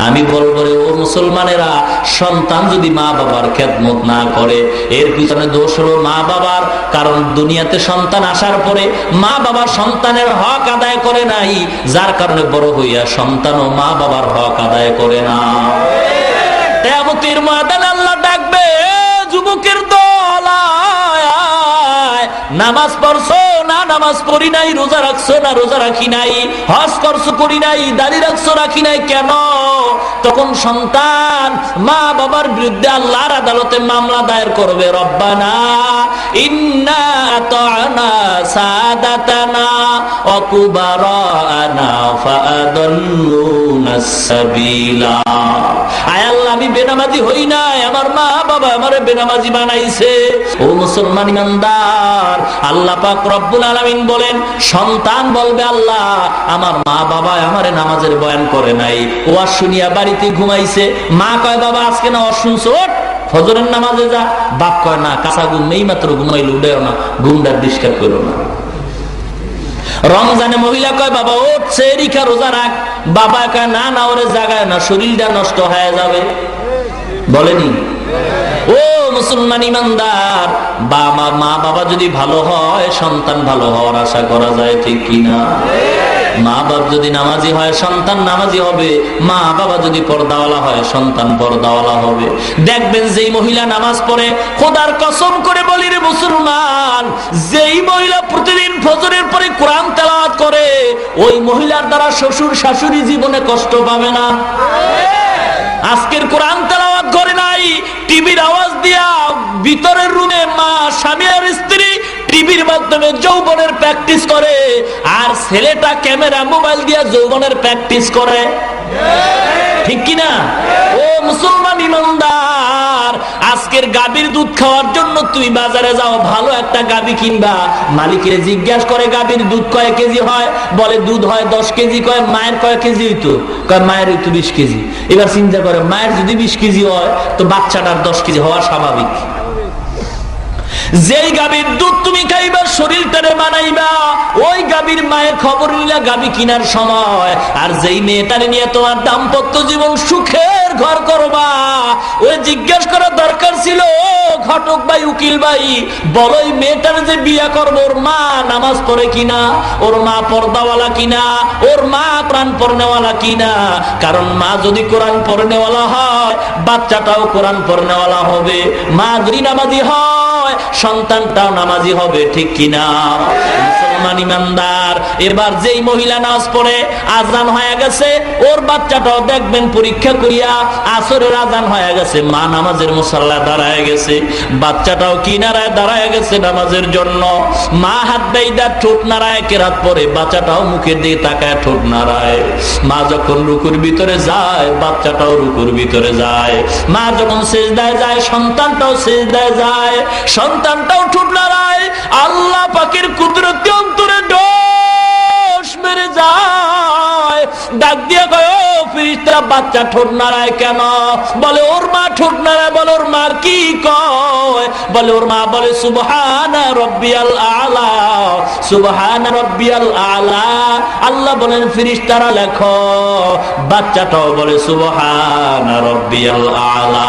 আমি বলবো রে ও মুসলমানেরা, সন্তান যদি মা বাবার খেদমত না করে এর পিছনে দোষ হলো মা বাবার। কারণ দুনিয়াতে সন্তান আসার পরে মা বাবা সন্তানের হক আদায় করে নাই, যার কারণে বড় হইয়া সন্তানও মা বাবার হক আদায় করে না। কিয়ামতের ময়দানে আল্লাহ ডাকবে, যুবকের দল আয়, নামাজ পড়ছো না নামাজ পড়ি নাই, রোজা রাখছো না রোজা রাখি নাই, হজ করছো করি নাই, দাড়ি রাখছো রাখি নাই, কেন? তখন সন্তান মা বাবার বিরুদ্ধে আল্লাহর আদালতে মামলা দায়ের করবে, রব্বানা ইন্না আতা'না সাদাতানা ওয়া কুবারানা ফাআদাল্লুনাস সাবিলা। আয় আল্লাহ, আমি বেনামাজি হই নাই, আমার মা বাবা আমারে বেনামাজি বানাইছে। ও মুসলমান ইমানদার, আল্লাহ পাক রব্বুল আলামিন বলেন, সন্তান বলবে আল্লাহ আমার মা বাবা আমারে নামাজের বয়ান করে নাই, ওয়াজ শুনিয়া বাড়িতে ঘুমাইছে। মা কয় বাবা আজকে না ওয়াজ শুনছো, ফজরের নামাজে যা। বাপ কয় না, কাঁচা ঘুম নেই মাত্র ঘুমাইলে উঠেও না, ঘুমটা ডিস্টার্ব করো না। রমজানে মহিলা কয় বাবা ওঠ সেহরি খা রোজা রাখ, বাবা কয় না না ওরে জাগায় না, শরীরটা নষ্ট হয়ে যাবে। বলেনি? ও মুসলমান ইমানদার, মা বাবা যদি ভালো হয় সন্তান ভালো হওয়ার আশা করা যায়, ঠিক কিনা? মা বাবা যদি নামাজি হয় সন্তান নামাজি হবে, মা বাবা যদি পর্দাওয়ালা হয় সন্তান পর্দাওয়ালা হবে। দেখবেন যেই মহিলা নামাজ পড়ে, খোদার কসম করে বলি রে মুসলমান, যেই মহিলা প্রতিদিন ফজরের পরে কোরআন তেলাওয়াত করে, ওই মহিলার দ্বারা শ্বশুর শাশুড়ি জীবনে কষ্ট পাবে না। আজকের কোরআন তেলাওয়াত করে নাই, টিভির আওয়াজ দিয়া ভিতরের রুমে মা স্বামী আর স্ত্রী টিভির মাধ্যমে যৌবনের প্র্যাকটিস করে, আর ছেলেটা ক্যামেরা মোবাইল দিয়া যৌবনের প্র্যাকটিস করে, ঠিক কিনা? ও মুসলমান ইমানদার, আজকের গাভীর দুধ খাওয়ার জন্য তুমি বাজারে যাও, ভালো একটা গাভী কিনবা, মালিকের জিজ্ঞাসা করে গাভীর দুধ কয় কেজি হয়, বলে দুধ হয় 10 কেজি। কয় মায়ের কয় কেজি হইতো? কয় মায়ের হইতো 20 কেজি। এবার চিন্তা করে, মায়ের যদি 20 কেজি হয় তো বাচ্চাটার 10 কেজি হওয়া স্বাভাবিক। যেই গাভীর দুধ তুমি খাইবা, শরীরটারে মানাইবা, ওই গাভীর মায়ের খবর নিলা গাভী কিনার সময়। আর যেই মেয়েটারে নিয়ে তোমার দাম্পত্য জীবন সুখের ঘর করবা, ওই জিজ্ঞেস করা দরকার ছিল, ও ঘটক ভাই, উকিল ভাই, বলো এই মেয়েটারে যে বিয়া করবো, ওর মা নামাজ পড়ে কিনা, ওর মা পর্দাওয়ালা কিনা, ওর মা কোরআন পড়নেওয়ালা কিনা? কারণ মা যদি কোরআন পড়নেওয়ালা হয় বাচ্চাটাও কোরআন পড়নেওয়ালা হবে, মা যদি নামাজি হয় সন্তানটাও নামাজি হবে, ঠিক কিনা? মুসলমান ইমানদার, এবার যেই মহিলা নামাজ পড়ে, আজান হয়ে গেছে, ওর বাচ্চাটাও দেখবেন পরীক্ষা করিয়া আসরের আজান হয়ে গেছে, মা নামাজের মুসাল্লায় দাঁড়ায় গেছে, বাচ্চাটাও কিনারায় দাঁড়ায় গেছে নামাজের জন্য। মা হাত বাইদা ঠোঁট নাড়ায় কেরাত পরে, বাচ্চাটাও মুখের দিকে তাকায় ঠোঁট নাড়ায়। মা যখন রুকুর ভিতরে যায় বাচ্চাটাও রুকুর ভিতরে যায়, মা যখন সেজদায় যায় সন্তানটাও সেজদায় যায়, সন্তানটাও ঠোঁট নাড়ায়। আল্লাহ পাকের কুদরতি অন্তরে ডোস মেরে যায়, ডাক দিয়া কয় ও ফেরেশতারা, বাচ্চা ঠোঁট নাড়ায় কেন? বলে ওর মা ঠোঁট নাড়ায়। বলে ওর মার কি কয়? বলে ওর মা বলে সুবহানা রাব্বিয়াল আলা, সুবহানা রাব্বিয়াল আলা। আল্লাহ বলেন ফেরেশতারা লেখো, বাচ্চাটাও বলে সুবহানা রাব্বিয়াল আলা।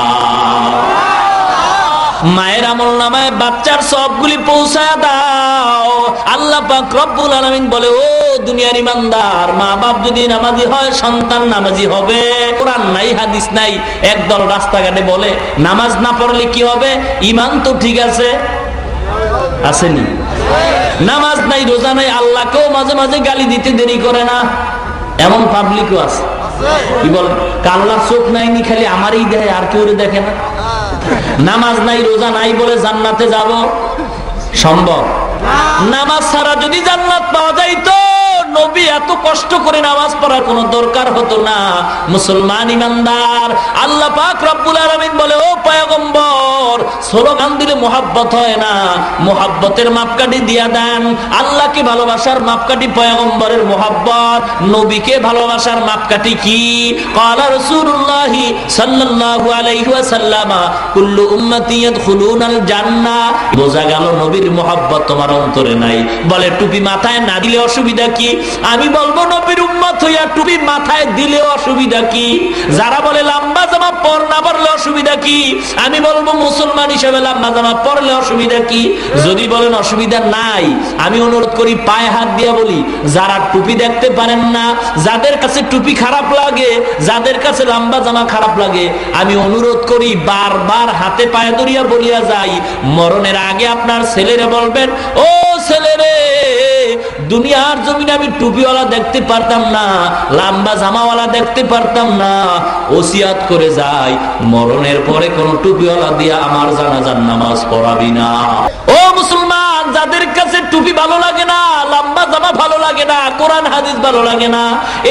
মায়ের আমল নামায় বাচ্চার সবগুলি পৌঁছায় দাও। আল্লাহ পাক রব্বুল আলামিন বলে, ও দুনিয়ার ইমানদার, মা বাপ যদি নামাজি হয় সন্তান নামাজি হবে। কোরআন নাই হাদিস নাই, একদল রাস্তাঘাটে বলে নামাজ না পড়লে কি হবে? ইমান তো ঠিক আছে, আসেনি? নামাজ নাই রোজা নাই, আল্লাহকেও মাঝে মাঝে গালি দিতে দেরি করে না, এমন পাবলিকও আছে। কি বলে, আল্লাহর চোখ নাইনি, খালি আমারই দেখে, আর কেউ দেখে না। নামাজ নাই রোজা নাই বলে জান্নাতে যাব সম্ভব? নামাজ ছাড়া যদি জান্নাত পাওয়া যাইতো, নবী এত কষ্ট করে নামাজ পড়ার কোনো দরকার হতো না। মুসলমান ইমানদার, আল্লাহ পাক রব্বুল আলামিন বলে, ও পয়গম্বর, স্লোগান দিলে মুহাব্বত হয় না, মুহাব্বতের মাপকাঠি দিয়া দেন। আল্লাহকে ভালোবাসার মাপকাঠি পয়গম্বরের মুহাব্বত, নবীকে ভালোবাসার মাপকাঠি কি? ক্বালা রাসূলুল্লাহ সাল্লাল্লাহু আলাইহি ওয়াসাল্লাম, কুল্লু উম্মতি ইয়াদখুলুনাল জান্নাহ। বোঝা গেল নবীর মুহাব্বত তোমার অন্তরে নাই। বলে টুপি মাথায় না দিলে অসুবিধা কি? আমি বলবো নবীর উম্মত হইয়া টুপি মাথায় দিলে অসুবিধা কি? যারা বলে লম্বা জামা পর না পরলে অসুবিধা কি, আমি বলবো মুসলমান হিসেবে লম্বা জামা পরলে অসুবিধা কি? যদি বলেন অসুবিধা নাই, আমি অনুরোধ করি পায়ে হাত দিয়া বলি, যারা টুপি দেখতে পারেন না, যাদের কাছে টুপি খারাপ লাগে, যাদের কাছে লম্বা জামা খারাপ লাগে, আমি অনুরোধ করি বারবার হাতে পায়ে ধরিয়া বলিয়া যাই, মরণের আগে আপনার ছেলেরে বলবেন, ও ছেলেরে, দুনিয়ার জমিনে আমি টুপিওয়ালা দেখতে পারতাম না, লম্বা জামাওয়ালা দেখতে পারতাম না, ওসিয়াত করে যাই, মরণের পরে কোন টুপিওয়ালা দিয়া আমার জানাজার নামাজ পড়াবি না। ও মুসলমান, যাদের কাছে টুপি ভালো লাগে না, লম্বা জামা ভালো লাগে না, কোরআন হাদিস ভালো লাগে না,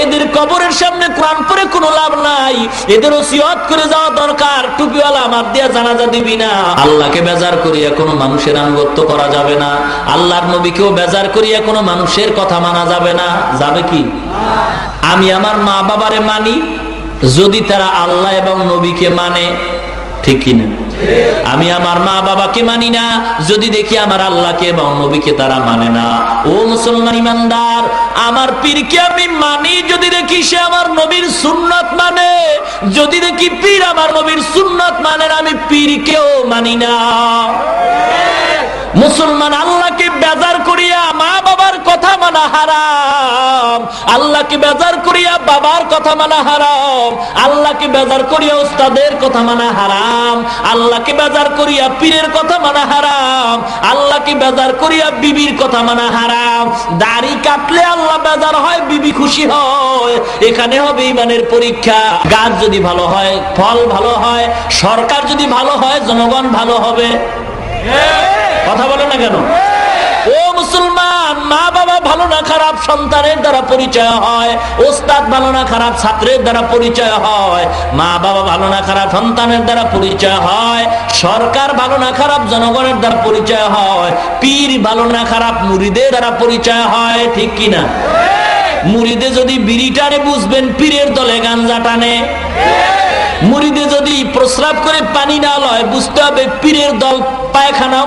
এদের কবরের সামনে কোরআন পড়ে কোনো লাভ নাই, এদের ওসিয়াত করে যাওয়া দরকার, টুপিওয়ালা আমার দিয়া জানাজা দিবি না। আল্লাহকে বেজার করিয়া কোনো মানুষের আনুগত্য করা যাবে না, আল্লাহর নবীকেও বেজার করিয়া কোনো মানুষের কথা মানা যাবে না। যাবে কি? আমি আমার মা বাবারে মানি যদি তারা আল্লাহ এবং নবীকে মানে, ঠিক কিনা? আমি আমার মা বাবাকে মানি না যদি দেখি আমার আল্লাহকে এবং নবীকে তারা মানে না। ও মুসলমান ইমানদার, আমার পীরকে আমি মানি যদি দেখি সে আমার নবীর সুন্নাত মানে, যদি দেখি পীর আমার নবীর সুন্নাত মানে, আমি পীরকেও মানি না। মুসলমান আল্লাহকে বেজার করিয়া মা বাবার কথা মানা হারাম, আল্লাহকে বেজার করিয়া বাবার কথা মানা হারাম, আল্লাহকে বেজার করিয়া উস্তাদের কথা মানা হারাম, আল্লাহকে বেজার করিয়া পীরের কথা মানা হারাম, আল্লাহকে বেজার করিয়া বিবির কথা মানা হারাম। দাড়ি কাটলে আল্লাহ বেজার হয়, বিবি খুশি হয়, এখানে হবে ইমানের পরীক্ষা। গাছ যদি ভালো হয়, ফল ভালো হয়, সরকার যদি ভালো হয়, জনগণ ভালো হবে। কথা বলে না কেন? ও মুসলমান, মা বাবা ভালো না খারাপ সন্তানের দ্বারা পরিচয় হয়, ওস্তাদ ভালো না খারাপ ছাত্রের দ্বারা পরিচয় হয়, মা বাবা ভালো না খারাপ সন্তানের দ্বারা পরিচয় হয়, সরকার ভালো না খারাপ জনগণের দ্বারা পরিচয় হয়, পীর ভালো না খারাপ মুরিদের দ্বারা পরিচয় হয়, ঠিক কিনা? মুরিদে যদি বিড়ি টানে বুঝবেন পীরের দলে গাঞ্জা টানে, মুরিদে যদি প্রস্রাব করে পানি না লয় বুঝতে হবে পীরের দল পায়খানা